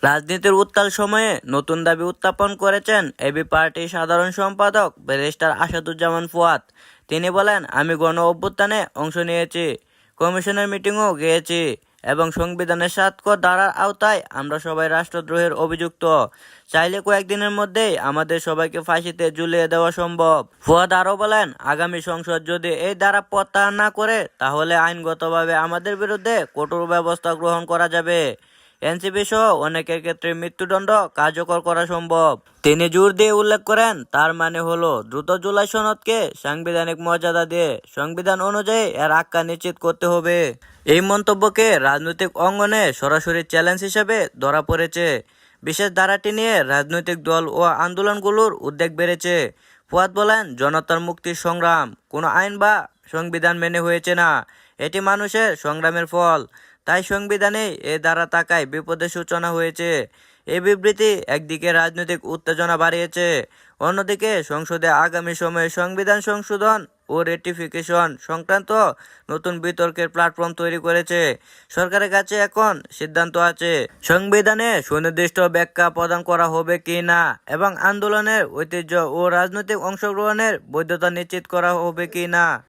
রাজনীতির উত্তাল সময়ে নতুন দাবি উত্থাপন করেছেন এবি পার্টির সাধারণ সম্পাদক ব্যারিস্টার আসাদুজ্জামান ফুয়াদ। তিনি বলেন, আমি গণ অভ্যুত্থানে অংশ নিয়েছি, কমিশনের মিটিংও গিয়েছি এবং সংবিধানের ৭ ক ধারার আওতায় আমরা সবাই রাষ্ট্রদ্রোহের অভিযুক্ত। চাইলে কয়েকদিনের মধ্যেই আমাদের সবাইকে ফাঁসিতে ঝুলিয়ে দেওয়া সম্ভব। ফুয়াদ আরও বলেন, আগামী সংসদ যদি এই ধারা প্রত্যাহার না করে তাহলে আইনগতভাবে আমাদের বিরুদ্ধে কঠোর ব্যবস্থা গ্রহণ করা যাবে। এনসিপি সহ অনেকের ক্ষেত্রে মৃত্যুদণ্ড কার্যকর করা সম্ভব। তিনি জোর দিয়ে উল্লেখ করেন, তার মানে হলো দ্রুত জুলাই সনদকে সাংবিধানিক মর্যাদা দিয়ে সংবিধান অনুযায়ী এর আখ্যা নিশ্চিত করতে হবে। এই মন্তব্যকে রাজনৈতিক অঙ্গনে সরাসরি চ্যালেঞ্জ হিসেবে ধরা পড়েছে। বিশেষ ধারাটি নিয়ে রাজনৈতিক দল ও আন্দোলনগুলোর উদ্বেগ বেড়েছে। ফুয়াদ বলেন, জনতার মুক্তির সংগ্রাম কোনো আইন বা সংবিধান মেনে হয়েছে না, এটি মানুষের সংগ্রামের ফল। তাই সংবিধানে এ ধারা থাকায় বিপদের সূচনা হয়েছে। এই বিবৃতি একদিকে রাজনৈতিক উত্তেজনা বাড়িয়েছে, অন্যদিকে সংসদে আগামী সময়ে সংবিধান সংশোধন ও রেটিফিকেশন সংক্রান্ত নতুন বিতর্কের প্ল্যাটফর্ম তৈরি করেছে। সরকারের কাছে এখন সিদ্ধান্ত আছে, সংবিধানে সুনির্দিষ্ট ব্যাখ্যা প্রদান করা হবে কি না এবং আন্দোলনের ঐতিহ্য ও রাজনৈতিক অংশগ্রহণের বৈধতা নিশ্চিত করা হবে কি না।